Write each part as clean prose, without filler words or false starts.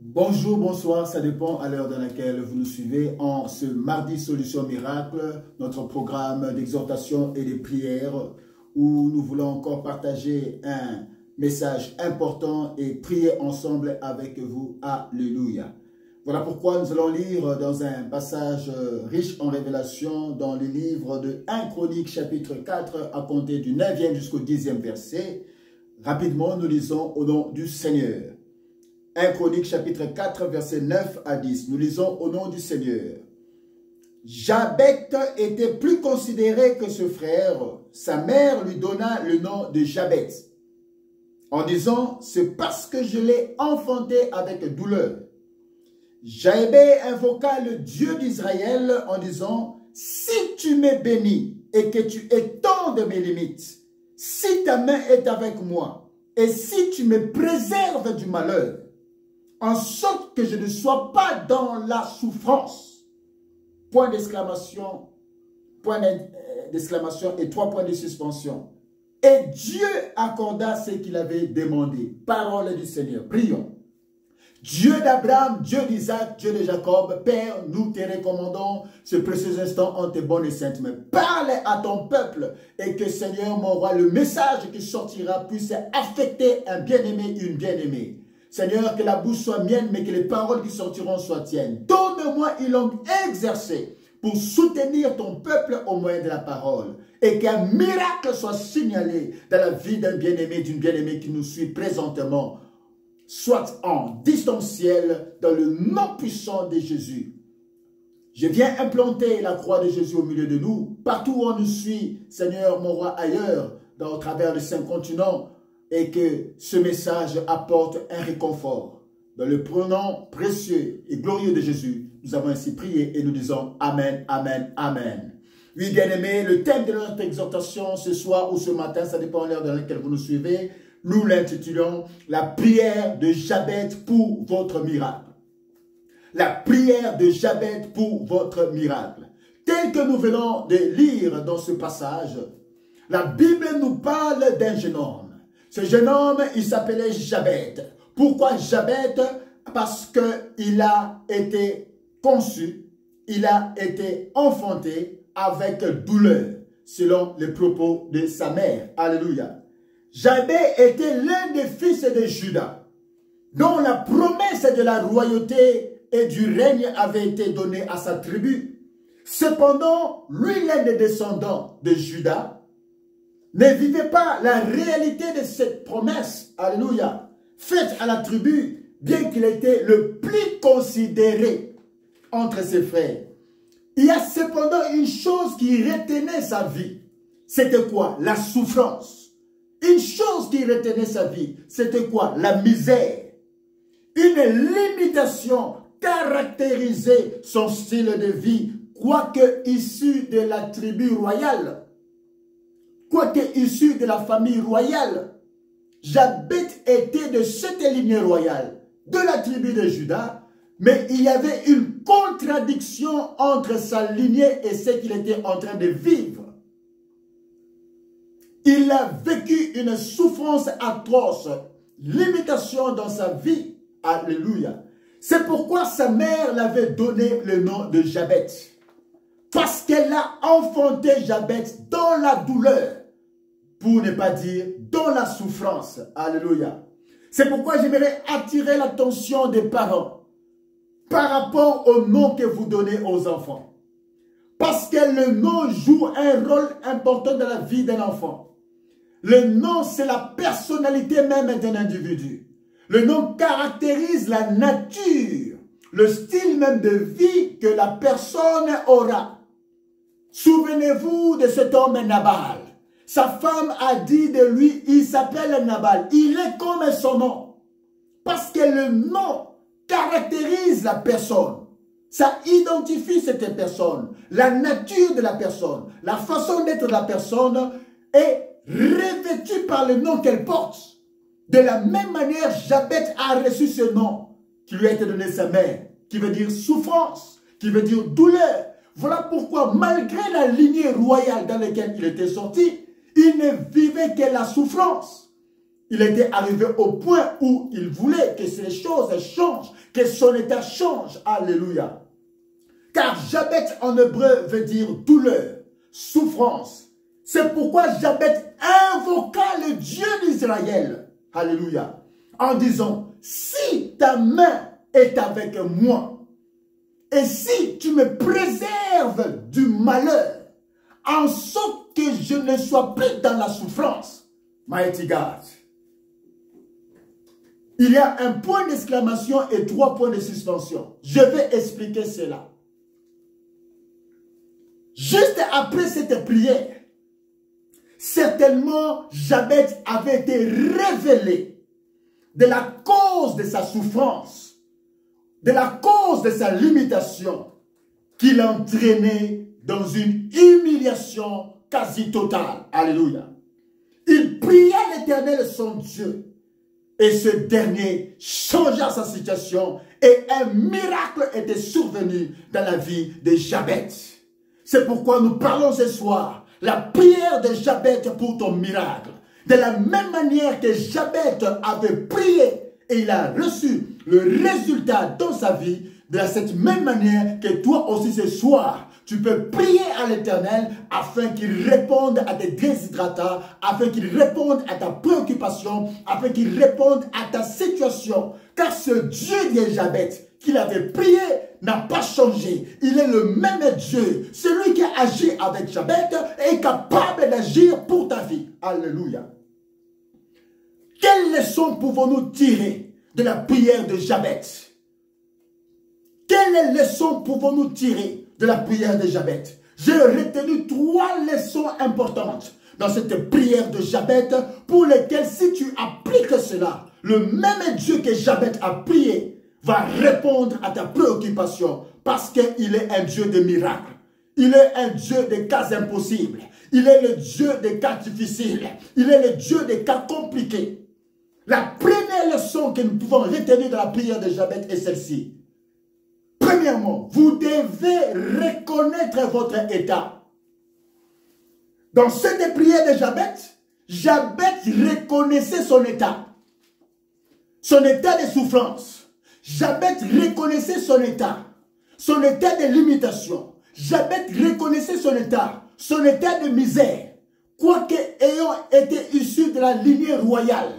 Bonjour, bonsoir, ça dépend à l'heure dans laquelle vous nous suivez en ce mardi Solution Miracle, notre programme d'exhortation et de prière où nous voulons encore partager un message important et prier ensemble avec vous. Alléluia. Voilà pourquoi nous allons lire dans un passage riche en révélation dans le livre de 1 Chronique chapitre 4 à compter du 9e jusqu'au 10e verset. Rapidement, nous lisons au nom du Seigneur. 1 Chronique chapitre 4 verset 9 à 10. Nous lisons au nom du Seigneur. Jabet était plus considéré que ce frère. Sa mère lui donna le nom de Jabet en disant, c'est parce que je l'ai enfanté avec douleur. Jabet invoqua le Dieu d'Israël en disant, si tu me bénis et que tu étendes mes limites, si ta main est avec moi et si tu me préserves du malheur, en sorte que je ne sois pas dans la souffrance. Point d'exclamation et 3 points de suspension. Et Dieu accorda ce qu'il avait demandé. Parole du Seigneur. Prions. Dieu d'Abraham, Dieu d'Isaac, Dieu de Jacob, Père, nous te recommandons ce précieux instant en tes bonnes et saintes mains. Parle à ton peuple et que Seigneur, mon roi, le message qui sortira puisse affecter un bien-aimé, une bien-aimée. Seigneur, que la bouche soit mienne, mais que les paroles qui sortiront soient tiennes. Donne-moi une langue exercée pour soutenir ton peuple au moyen de la parole. Et qu'un miracle soit signalé dans la vie d'un bien-aimé, d'une bien-aimée qui nous suit présentement, soit en distanciel, dans le nom puissant de Jésus. Je viens implanter la croix de Jésus au milieu de nous, partout où on nous suit, Seigneur, mon roi, ailleurs, au travers de 5 continents, et que ce message apporte un réconfort. Dans le prénom précieux et glorieux de Jésus, nous avons ainsi prié et nous disons Amen, Amen, Amen. Oui, bien-aimés, le thème de notre exhortation ce soir ou ce matin, ça dépend de l'heure dans laquelle vous nous suivez, nous l'intitulons La prière de Jabet pour votre miracle. La prière de Jabet pour votre miracle. Tel que nous venons de lire dans ce passage, la Bible nous parle d'un jeune homme. Ce jeune homme, il s'appelait Jabet. Pourquoi Jabet? Parce qu'il a été conçu, il a été enfanté avec douleur, selon les propos de sa mère. Alléluia. Jabet était l'un des fils de Juda, dont la promesse de la royauté et du règne avait été donnée à sa tribu. Cependant, lui, l'un des descendants de Juda, ne vivait pas la réalité de cette promesse, alléluia, faite à la tribu, bien qu'il était le plus considéré entre ses frères. Il y a cependant une chose qui retenait sa vie. C'était quoi? La souffrance. Une chose qui retenait sa vie, c'était quoi? La misère. Une limitation caractérisait son style de vie, quoique issu de la tribu royale. Quoique issu de la famille royale, Jabet était de cette lignée royale, de la tribu de Juda, mais il y avait une contradiction entre sa lignée et ce qu'il était en train de vivre. Il a vécu une souffrance atroce, limitation dans sa vie. Alléluia. C'est pourquoi sa mère l'avait donné le nom de Jabet. Parce qu'elle a enfanté Jabet dans la douleur. Pour ne pas dire dans la souffrance. Alléluia. C'est pourquoi j'aimerais attirer l'attention des parents par rapport au nom que vous donnez aux enfants. Parce que le nom joue un rôle important dans la vie d'un enfant. Le nom, c'est la personnalité même d'un individu. Le nom caractérise la nature, le style même de vie que la personne aura. Souvenez-vous de cet homme Nabal. Sa femme a dit de lui, il s'appelle Nabal. Il est comme son nom. Parce que le nom caractérise la personne. Ça identifie cette personne. La nature de la personne. La façon d'être de la personne est revêtue par le nom qu'elle porte. De la même manière, Jabet a reçu ce nom qui lui a été donné sa mère. Qui veut dire souffrance. Qui veut dire douleur. Voilà pourquoi, malgré la lignée royale dans laquelle il était sorti, il ne vivait que la souffrance. Il était arrivé au point où il voulait que ces choses changent, que son état change. Alléluia. Car Jabet en hébreu veut dire douleur, souffrance. C'est pourquoi Jabet invoqua le Dieu d'Israël. Alléluia. En disant, si ta main est avec moi, et si tu me préserves du malheur, en sorte que je ne sois plus dans la souffrance, mighty God. Il y a un point d'exclamation et 3 points de suspension. Je vais expliquer cela. Juste après cette prière, certainement Jabet avait été révélé de la cause de sa souffrance, de la cause de sa limitation, qui l'entraînait dans une humiliation quasi totale. Alléluia. Il pria l'Éternel son Dieu, et ce dernier changea sa situation, et un miracle était survenu dans la vie de Jabet. C'est pourquoi nous parlons ce soir, la prière de Jabet pour ton miracle. De la même manière que Jabet avait prié et il a reçu le résultat dans sa vie, de cette même manière que toi aussi ce soir, tu peux prier à l'Éternel afin qu'il réponde à tes déshydratants, afin qu'il réponde à ta préoccupation, afin qu'il réponde à ta situation. Car ce Dieu de Jabet qu'il avait prié n'a pas changé. Il est le même Dieu. Celui qui a agi avec Jabet est capable d'agir pour ta vie. Alléluia. Quelle leçon pouvons-nous tirer de la prière de Jabet? Quelle leçon pouvons-nous tirer de la prière de Jabet? J'ai retenu 3 leçons importantes dans cette prière de Jabet pour lesquelles, si tu appliques cela, le même Dieu que Jabet a prié va répondre à ta préoccupation parce qu'il est un Dieu de miracles. Il est un Dieu des cas impossibles. Il est le Dieu des cas difficiles. Il est le Dieu des cas compliqués. La première leçon que nous pouvons retenir dans la prière de Jabet est celle-ci. Premièrement, vous devez reconnaître votre état. Dans cette prière de Jabet, Jabet reconnaissait son état. Son état de souffrance. Jabet reconnaissait son état de limitation. Jabet reconnaissait son état de misère. Quoique ayant été issu de la lignée royale,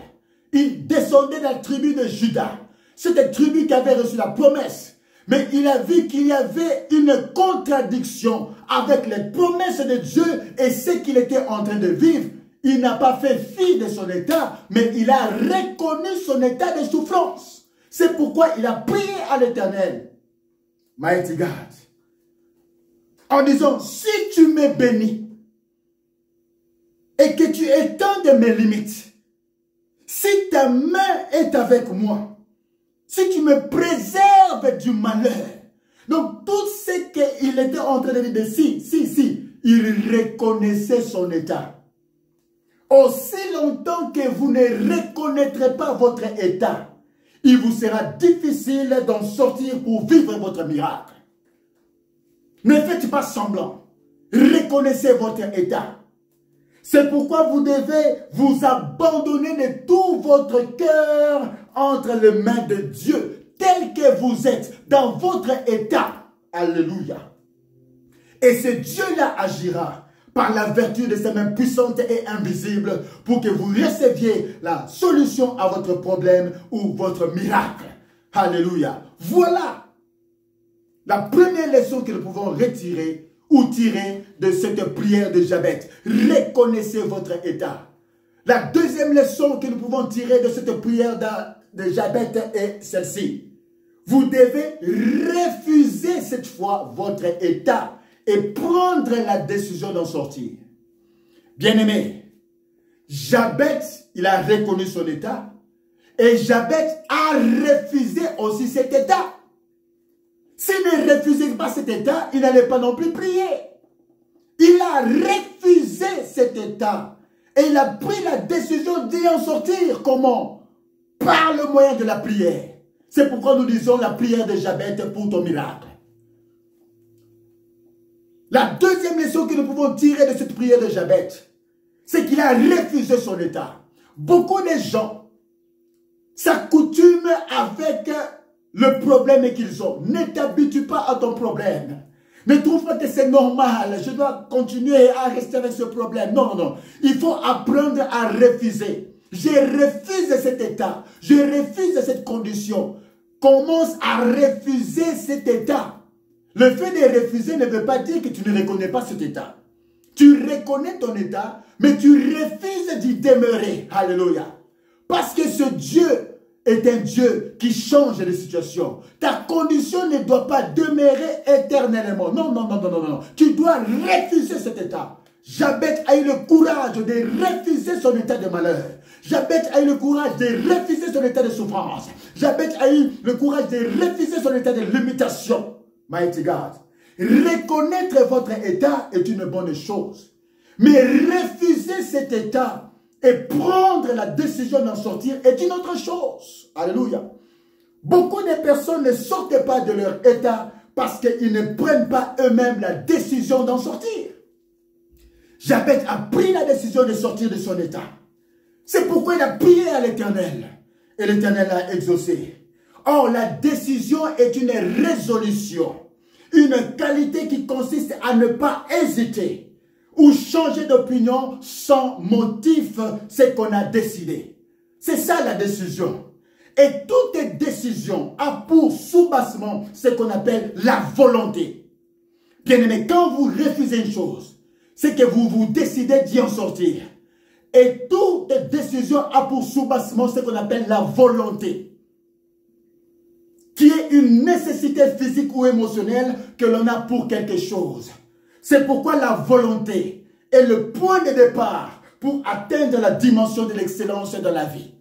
il descendait de la tribu de Juda. Cette tribu qui avait reçu la promesse. Mais il a vu qu'il y avait une contradiction avec les promesses de Dieu et ce qu'il était en train de vivre. Il n'a pas fait fi de son état, mais il a reconnu son état de souffrance. C'est pourquoi il a prié à l'Éternel, Mighty God, en disant, si tu me bénis et que tu étends de mes limites, si ta main est avec moi, si tu me préserves du malheur. Donc tout ce qu'il était en train de dire, il reconnaissait son état. Aussi longtemps que vous ne reconnaîtrez pas votre état, il vous sera difficile d'en sortir pour vivre votre miracle. Ne faites pas semblant. Reconnaissez votre état. C'est pourquoi vous devez vous abandonner de tout votre cœur entre les mains de Dieu, tel que vous êtes dans votre état. Alléluia. Et ce Dieu-là agira par la vertu de ses mains puissantes et invisibles pour que vous receviez la solution à votre problème ou votre miracle. Alléluia. Voilà la première leçon que nous pouvons retirer ou tirer de cette prière de Jabet. Reconnaissez votre état. La deuxième leçon que nous pouvons tirer de cette prière de Jabet est celle-ci. Vous devez refuser cette fois votre état et prendre la décision d'en sortir. Bien-aimé, Jabet, il a reconnu son état et Jabet a refusé aussi cet état. S'il ne refusait pas cet état, il n'allait pas non plus prier. Il a refusé cet état. Et il a pris la décision d'y en sortir. Comment? Par le moyen de la prière. C'est pourquoi nous disons la prière de Jabet pour ton miracle. La deuxième leçon que nous pouvons tirer de cette prière de Jabet, c'est qu'il a refusé son état. Beaucoup de gens s'accoutument avec le problème qu'ils ont. Ne t'habitue pas à ton problème. Ne trouve pas que c'est normal, je dois continuer à rester avec ce problème. Non, non, non. Il faut apprendre à refuser. Je refuse cet état. Je refuse cette condition. Commence à refuser cet état. Le fait de refuser ne veut pas dire que tu ne reconnais pas cet état. Tu reconnais ton état, mais tu refuses d'y demeurer. Alléluia. Parce que ce Dieu est un Dieu qui change les situations. Ta condition ne doit pas demeurer éternellement. Non, non, non, non, non, non. Tu dois refuser cet état. Jabez a eu le courage de refuser son état de malheur. Jabez a eu le courage de refuser son état de souffrance. Jabez a eu le courage de refuser son état de limitation. Mighty God. Reconnaître votre état est une bonne chose. Mais refuser cet état et prendre la décision d'en sortir est une autre chose. Alléluia. Beaucoup de personnes ne sortent pas de leur état parce qu'ils ne prennent pas eux-mêmes la décision d'en sortir. Jabez a pris la décision de sortir de son état. C'est pourquoi il a prié à l'Éternel. Et l'Éternel l'a exaucé. Or, la décision est une résolution. Une qualité qui consiste à ne pas hésiter ou changer d'opinion sans motif, c'est qu'on a décidé. C'est ça la décision. Et toute décision a pour soubassement ce qu'on appelle la volonté. Bien aimé, quand vous refusez une chose, c'est que vous vous décidez d'y en sortir. Et toute décision a pour soubassement ce qu'on appelle la volonté, qui est une nécessité physique ou émotionnelle que l'on a pour quelque chose. C'est pourquoi la volonté est le point de départ pour atteindre la dimension de l'excellence dans la vie.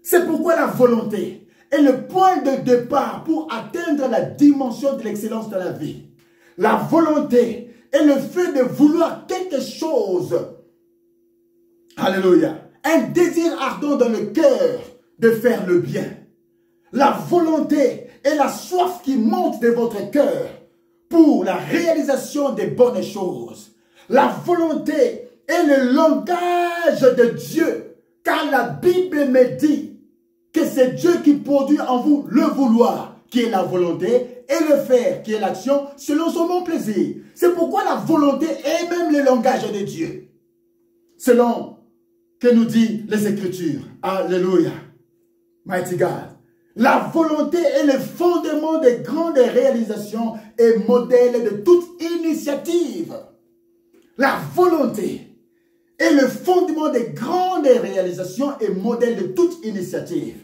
C'est pourquoi la volonté est le point de départ pour atteindre la dimension de l'excellence dans la vie. La volonté est le fait de vouloir quelque chose. Alléluia. Un désir ardent dans le cœur de faire le bien. La volonté est la soif qui monte de votre cœur pour la réalisation des bonnes choses. La volonté est le langage de Dieu, car la Bible me dit que c'est Dieu qui produit en vous le vouloir, qui est la volonté, et le faire, qui est l'action, selon son bon plaisir. C'est pourquoi la volonté est même le langage de Dieu, selon que nous dit les Écritures. Alléluia. Mighty God. La volonté est le fondement des grandes réalisations et modèle de toute initiative. La volonté est le fondement des grandes réalisations et modèle de toute initiative.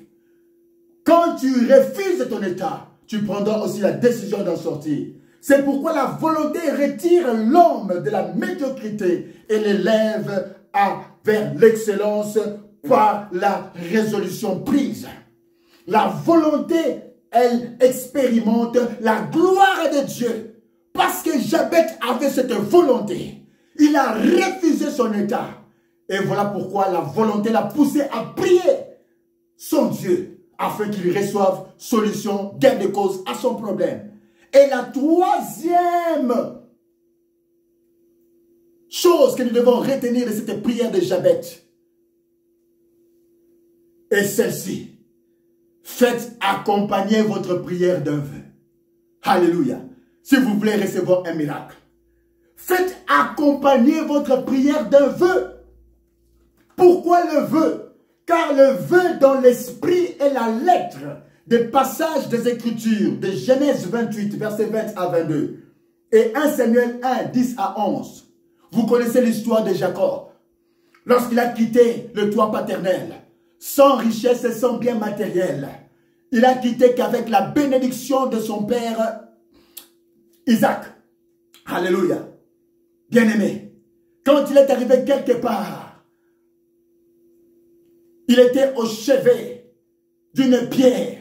Quand tu refuses ton état, tu prendras aussi la décision d'en sortir. C'est pourquoi la volonté retire l'homme de la médiocrité et l'élève vers l'excellence par la résolution prise. La volonté, elle expérimente la gloire de Dieu. Parce que Jabez avait cette volonté. Il a refusé son état. Et voilà pourquoi la volonté l'a poussé à prier son Dieu afin qu'il reçoive solution, gain de cause à son problème. Et la troisième chose que nous devons retenir de cette prière de Jabez est celle-ci. Faites accompagner votre prière d'un vœu. Alléluia. Si vous voulez recevoir un miracle, faites accompagner votre prière d'un vœu. Pourquoi le vœu? Car le vœu dans l'esprit est la lettre des passages des Écritures de Genèse 28, versets 20 à 22 et 1 Samuel 1, 10 à 11. Vous connaissez l'histoire de Jacob. Lorsqu'il a quitté le toit paternel, sans richesse et sans bien matériel, il a quitté qu'avec la bénédiction de son père Isaac. Alléluia. Bien-aimé, quand il est arrivé quelque part, il était au chevet d'une pierre.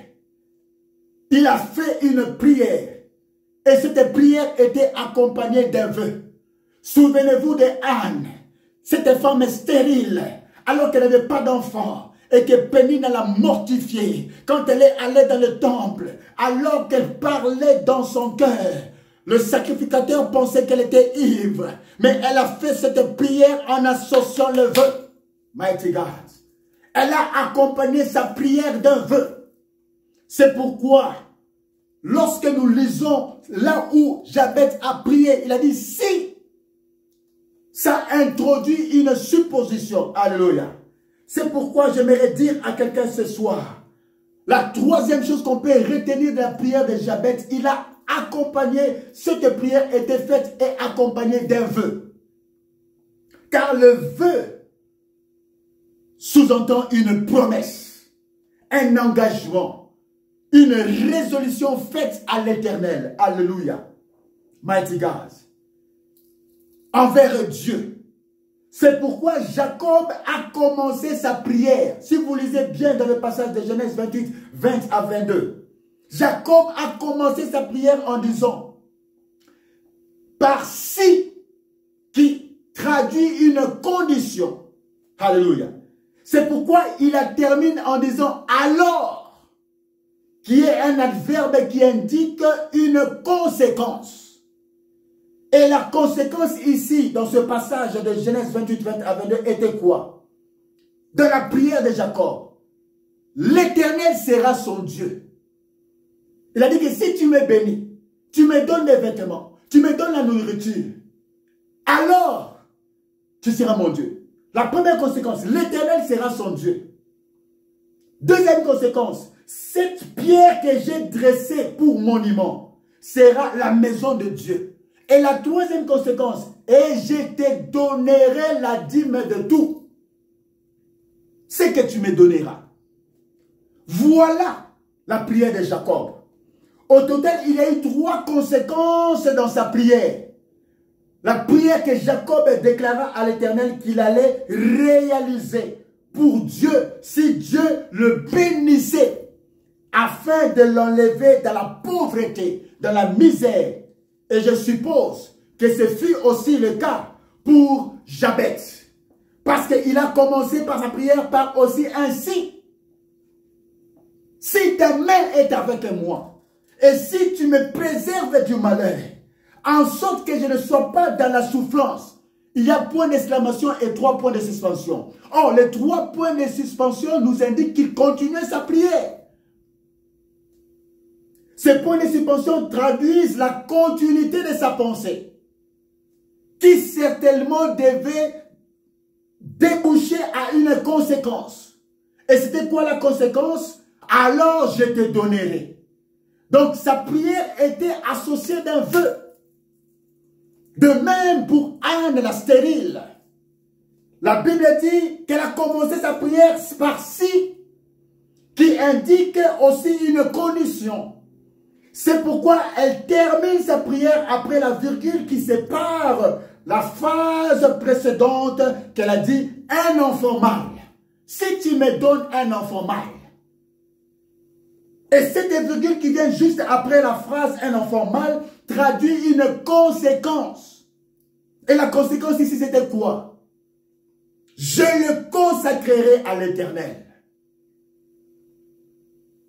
Il a fait une prière. Et cette prière était accompagnée d'un vœu. Souvenez-vous de Anne, cette femme stérile, alors qu'elle n'avait pas d'enfant. Et que Pénine l'a mortifiée quand elle est allée dans le temple, alors qu'elle parlait dans son cœur. Le sacrificateur pensait qu'elle était ivre, mais elle a fait cette prière en associant le vœu. Mighty God. Elle a accompagné sa prière d'un vœu. C'est pourquoi, lorsque nous lisons là où Jabez a prié, il a dit si ça introduit une supposition. Alléluia. C'est pourquoi j'aimerais dire à quelqu'un ce soir, la troisième chose qu'on peut retenir de la prière de Jabez, il a accompagné, cette prière était faite et accompagnée d'un vœu. Car le vœu sous-entend une promesse, un engagement, une résolution faite à l'Éternel. Alléluia. Mighty God. Envers Dieu. C'est pourquoi Jacob a commencé sa prière. Si vous lisez bien dans le passage de Genèse 28, 20 à 22. Jacob a commencé sa prière en disant, par si, qui traduit une condition. Alléluia. C'est pourquoi il la termine en disant alors, qui est un adverbe qui indique une conséquence. Et la conséquence ici, dans ce passage de Genèse 28, 20 à 22, était quoi? De la prière de Jacob. L'Éternel sera son Dieu. Il a dit que si tu me bénis, tu me donnes des vêtements, tu me donnes la nourriture, alors tu seras mon Dieu. La première conséquence, l'Éternel sera son Dieu. Deuxième conséquence, cette pierre que j'ai dressée pour monument sera la maison de Dieu. Et la troisième conséquence, et je te donnerai la dîme de tout ce que tu me donneras. Voilà la prière de Jacob. Au total, il y a eu 3 conséquences dans sa prière. La prière que Jacob déclara à l'Éternel qu'il allait réaliser pour Dieu, si Dieu le bénissait, afin de l'enlever dans la pauvreté, dans la misère. Et je suppose que ce fut aussi le cas pour Jabez. Parce qu'il a commencé par sa prière par aussi ainsi. Si ta main est avec moi, et si tu me préserves du malheur, en sorte que je ne sois pas dans la souffrance, il y a point d'exclamation et 3 points de suspension. Or, les 3 points de suspension nous indiquent qu'il continuait sa prière. Ces points de suspension traduisent la continuité de sa pensée, qui certainement devait déboucher à une conséquence. Et c'était quoi la conséquence? Alors je te donnerai. Donc sa prière était associée d'un vœu. De même pour Anne la stérile. La Bible dit qu'elle a commencé sa prière par si, qui indique aussi une condition. C'est pourquoi elle termine sa prière après la virgule qui sépare la phrase précédente qu'elle a dit « un enfant mâle ». Si tu me donnes un enfant mâle. Et cette virgule qui vient juste après la phrase « un enfant mâle » traduit une conséquence. Et la conséquence ici c'était quoi? Je le consacrerai à l'Éternel.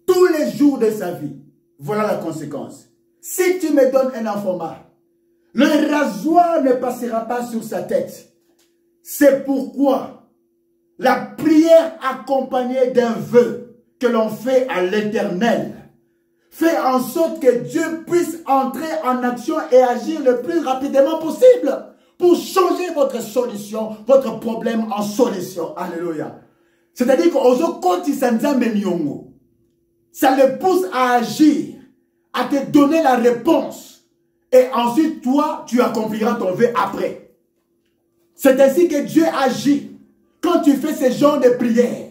Tous les jours de sa vie. Voilà la conséquence. Si tu me donnes un enfant mâle, le rasoir ne passera pas sur sa tête. C'est pourquoi la prière accompagnée d'un vœu que l'on fait à l'Éternel fait en sorte que Dieu puisse entrer en action et agir le plus rapidement possible pour changer votre solution, votre problème en solution. Alléluia. C'est-à-dire que ça le pousse à agir, à te donner la réponse. Et ensuite, toi, tu accompliras ton vœu après. C'est ainsi que Dieu agit. Quand tu fais ce genre de prière,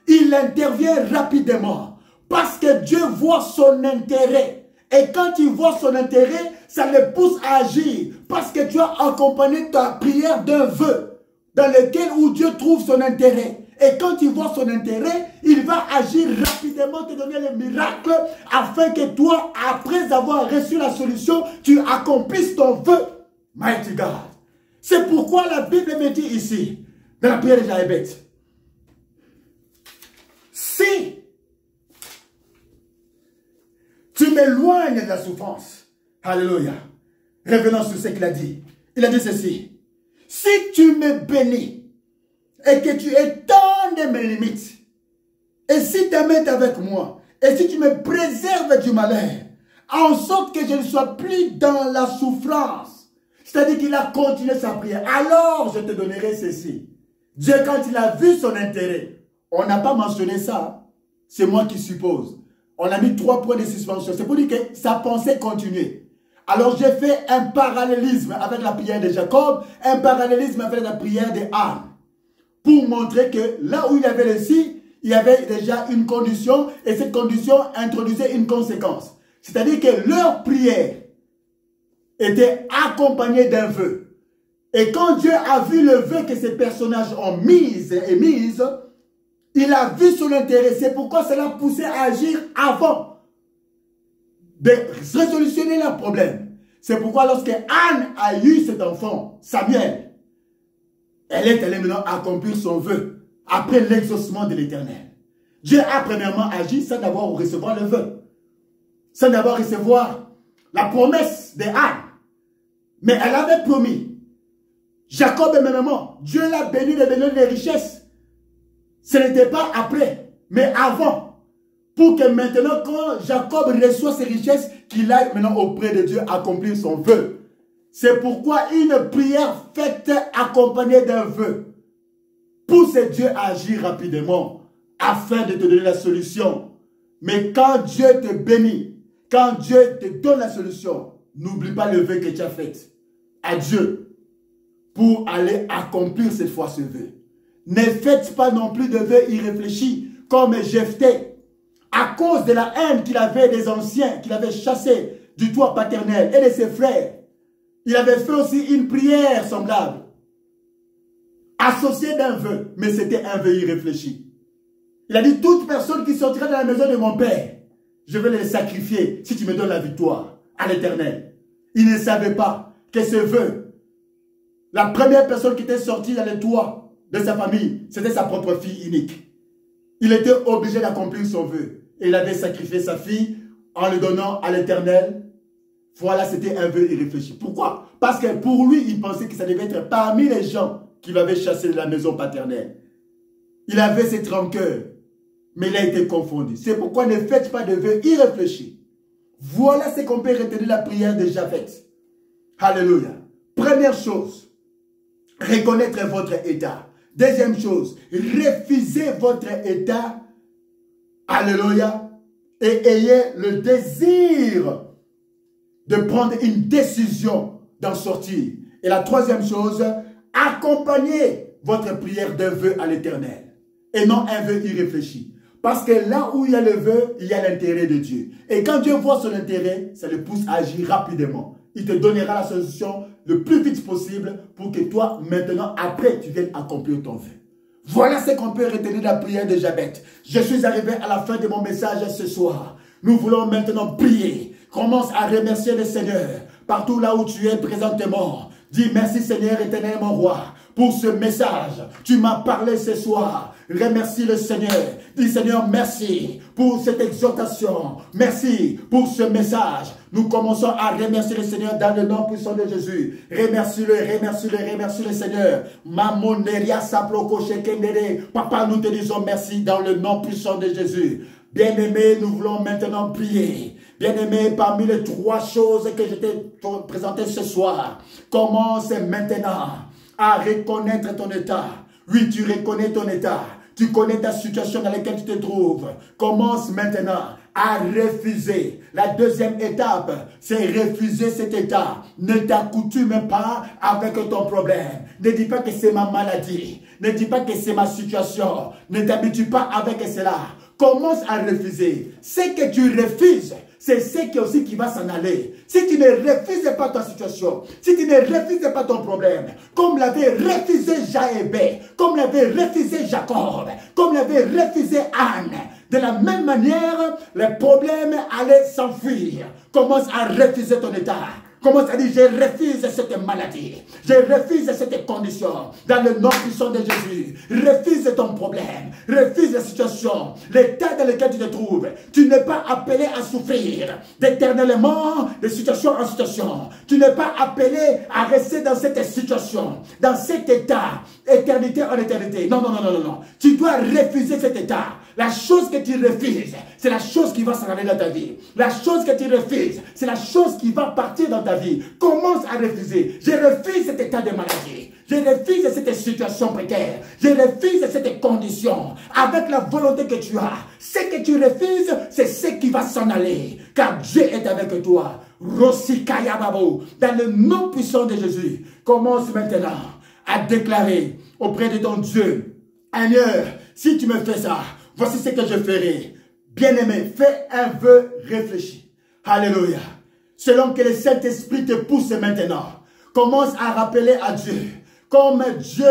il intervient rapidement. Parce que Dieu voit son intérêt. Et quand il voit son intérêt, ça le pousse à agir. Parce que tu as accompagné ta prière d'un vœu dans lequel où Dieu trouve son intérêt. Et quand il voit son intérêt, il va agir rapidement, te donner le miracle afin que toi, après avoir reçu la solution, tu accomplisses ton vœu. Mighty God. C'est pourquoi la Bible me dit ici, dans la prière de Jabez, si tu m'éloignes de la souffrance, alléluia, revenons sur ce qu'il a dit. Il a dit ceci, si tu me bénis, et que tu étendes mes limites. Et si ta main est avec moi, et si tu me préserves du malheur, en sorte que je ne sois plus dans la souffrance, c'est-à-dire qu'il a continué sa prière, alors je te donnerai ceci. Dieu, quand il a vu son intérêt, on n'a pas mentionné ça, c'est moi qui suppose. On a mis 3 points de suspension, c'est pour dire que sa pensée continuait. Alors j'ai fait un parallélisme avec la prière de Jacob, un parallélisme avec la prière de Anne, pour montrer que là où il avait réussi, il y avait déjà une condition, et cette condition introduisait une conséquence. C'est-à-dire que leur prière était accompagnée d'un vœu. Et quand Dieu a vu le vœu que ces personnages ont mis, il a vu son intérêt. C'est pourquoi cela poussait à agir avant de résolutionner leur problème. C'est pourquoi lorsque Anne a eu cet enfant, Samuel, elle est allée maintenant accomplir son vœu après l'exaucement de l'Éternel. Dieu a premièrement agi sans d'abord recevoir le vœu, sans d'abord recevoir la promesse de Anne. Mais elle avait promis. Jacob et maman, Dieu l'a béni de donner des richesses. Ce n'était pas après, mais avant. Pour que maintenant, quand Jacob reçoit ses richesses, qu'il aille maintenant auprès de Dieu accomplir son vœu. C'est pourquoi une prière faite accompagnée d'un vœu pousse Dieu à agir rapidement afin de te donner la solution. Mais quand Dieu te bénit, quand Dieu te donne la solution, n'oublie pas le vœu que tu as fait à Dieu pour aller accomplir cette fois ce vœu. Ne faites pas non plus de vœux irréfléchis comme Jephthé, à cause de la haine qu'il avait des anciens, qu'il avait chassés du toit paternel et de ses frères. Il avait fait aussi une prière semblable, associée d'un vœu, mais c'était un vœu irréfléchi. Il a dit, toute personne qui sortira de la maison de mon père, je vais les sacrifier si tu me donnes la victoire à l'Éternel. Il ne savait pas que ce vœu, la première personne qui était sortie dans le toit de sa famille, c'était sa propre fille unique. Il était obligé d'accomplir son vœu. Et il avait sacrifié sa fille en le donnant à l'Éternel. Voilà, c'était un vœu irréfléchi. Pourquoi? Parce que pour lui, il pensait que ça devait être parmi les gens qui l'avaient chassé de la maison paternelle. Il avait cette rancœur, mais il a été confondu. C'est pourquoi ne faites pas de vœux irréfléchis. Voilà ce qu'on peut retenir de la prière de Japheth. Alléluia. Première chose, reconnaître votre état. Deuxième chose, refusez votre état. Alléluia. Et ayez le désir de prendre une décision d'en sortir. Et la troisième chose, accompagnez votre prière d'un vœu à l'Éternel. Et non un vœu irréfléchi. Parce que là où il y a le vœu, il y a l'intérêt de Dieu. Et quand Dieu voit son intérêt, ça le pousse à agir rapidement. Il te donnera la solution le plus vite possible pour que toi, maintenant, après, tu viennes accomplir ton vœu. Voilà ce qu'on peut retenir de la prière de Japheth. Je suis arrivé à la fin de mon message ce soir. Nous voulons maintenant prier. Commence à remercier le Seigneur partout là où tu es présentement. Dis merci Seigneur éternel mon roi pour ce message. Tu m'as parlé ce soir. Remercie le Seigneur. Dis Seigneur merci pour cette exhortation. Merci pour ce message. Nous commençons à remercier le Seigneur dans le nom puissant de Jésus. Remercie-le, remercie-le, remercie le Seigneur. Papa, nous te disons merci dans le nom puissant de Jésus. Bien-aimé, nous voulons maintenant prier. Bien-aimé, parmi les 3 choses que je t'ai présentées ce soir, commence maintenant à reconnaître ton état. Oui, tu reconnais ton état. Tu connais ta situation dans laquelle tu te trouves. Commence maintenant à refuser. La deuxième étape, c'est refuser cet état. Ne t'accoutume pas avec ton problème. Ne dis pas que c'est ma maladie. Ne dis pas que c'est ma situation. Ne t'habitue pas avec cela. Commence à refuser. Ce que tu refuses, c'est ce qui aussi qui va s'en aller. Si tu ne refuses pas ta situation, si tu ne refuses pas ton problème, comme l'avait refusé Jaébé, comme l'avait refusé Jacob, comme l'avait refusé Anne, de la même manière, les problèmes allaient s'enfuir. Commence à refuser ton état. Commence à dire, je refuse cette maladie. Je refuse cette condition. Dans le nom puissant de Jésus. Refuse ton problème. Refuse la situation. L'état dans lequel tu te trouves. Tu n'es pas appelé à souffrir d'éternellement de situation en situation. Tu n'es pas appelé à rester dans cette situation. Dans cet état. Éternité en éternité. Non, non, non, non, non. Tu dois refuser cet état. La chose que tu refuses, c'est la chose qui va s'en aller dans ta vie. La chose que tu refuses, c'est la chose qui va partir dans ta vie. Commence à refuser. Je refuse cet état de maladie. Je refuse cette situation précaire. Je refuse cette condition. Avec la volonté que tu as, ce que tu refuses, c'est ce qui va s'en aller. Car Dieu est avec toi. Rosikaya Babo. Dans le nom puissant de Jésus, commence maintenant à déclarer auprès de ton Dieu: Seigneur, si tu me fais ça, voici ce que je ferai. Bien-aimé, fais un vœu réfléchi. Alléluia. Selon que le Saint-Esprit te pousse maintenant, commence à rappeler à Dieu, comme Dieu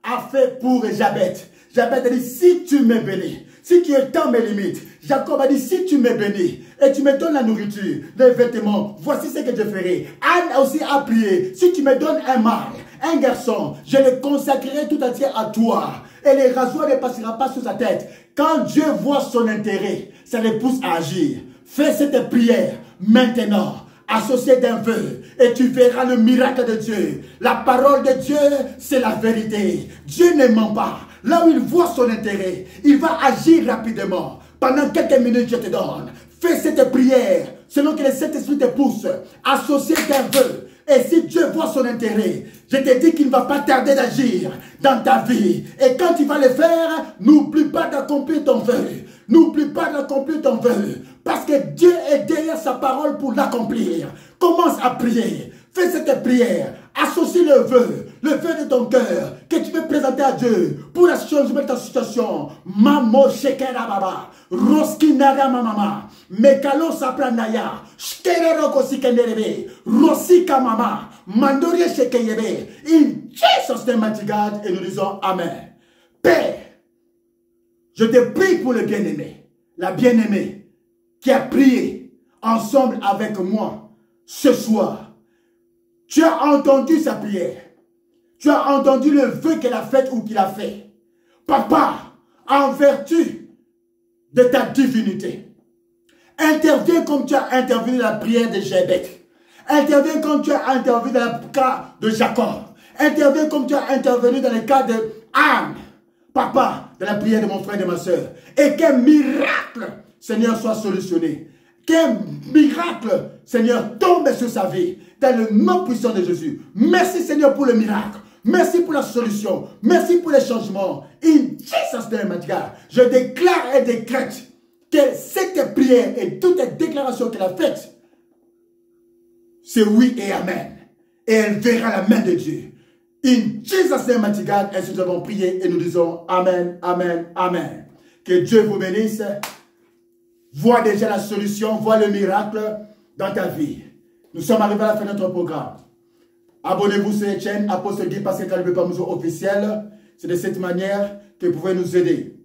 a fait pour Jabez. Jabez a dit: si tu me bénis, si tu étends mes limites. Jacob a dit: si tu me bénis et tu me donnes la nourriture, les vêtements, voici ce que je ferai. Anne aussi a prié: si tu me donnes un mâle, un garçon, je le consacrerai tout entier à toi. Et les rasoirs ne passera pas sur sa tête. Quand Dieu voit son intérêt, ça le pousse à agir. Fais cette prière maintenant, associée d'un vœu, et tu verras le miracle de Dieu. La parole de Dieu, c'est la vérité. Dieu ne ment pas. Là où il voit son intérêt, il va agir rapidement. Pendant quelques minutes, je te donne. Fais cette prière, selon que le Saint-Esprit te pousse, associée d'un vœu. Et si Dieu voit son intérêt, je te dis qu'il ne va pas tarder d'agir dans ta vie. Et quand il va le faire, n'oublie pas d'accomplir ton vœu. N'oublie pas d'accomplir ton vœu. Parce que Dieu est derrière sa parole pour l'accomplir. Commence à prier. Fais cette prière. Associe le vœu de ton cœur que tu veux présenter à Dieu pour le changement de ta situation. Mamo shekera baba, roskinara mama, mekalo sapranaya, shkerero kosikenderebe, rosika mama, mandorie shekeyebe. In Jesus name, mighty God, et nous disons Amen. Père, je te prie pour le bien-aimé, la bien-aimée qui a prié ensemble avec moi ce soir. Tu as entendu sa prière. Tu as entendu le vœu qu'elle a fait ou qu'il a fait. Papa, en vertu de ta divinité, interviens comme tu as intervenu dans la prière de Jabez. Interviens comme tu as intervenu dans le cas de Jacob. Interviens comme tu as intervenu dans le cas de Anne. Papa, dans la prière de mon frère et de ma soeur. Et qu'un miracle, Seigneur, soit solutionné. Qu'un miracle, Seigneur, tombe sur sa vie. Dans le nom puissant de Jésus. Merci, Seigneur, pour le miracle. Merci pour la solution. Merci pour les changements. In Jesus name, my God. Je déclare et décrète que cette prière et toutes les déclarations qu'elle a faites, c'est oui et amen. Et elle verra la main de Dieu. In Jesus name, my God. Ainsi nous avons prié et nous disons amen, amen, amen. Que Dieu vous bénisse. Vois déjà la solution, vois le miracle dans ta vie. Nous sommes arrivés à la fin de notre programme. Abonnez-vous sur la chaîne Apostle Guy Pascal Kalibé Pamouzo officiel. C'est de cette manière que vous pouvez nous aider.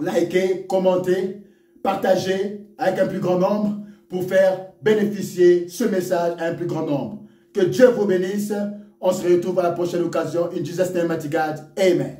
Likez, commentez, partagez avec un plus grand nombre pour faire bénéficier ce message à un plus grand nombre. Que Dieu vous bénisse. On se retrouve à la prochaine occasion. In Jesus' name, mighty God. Amen.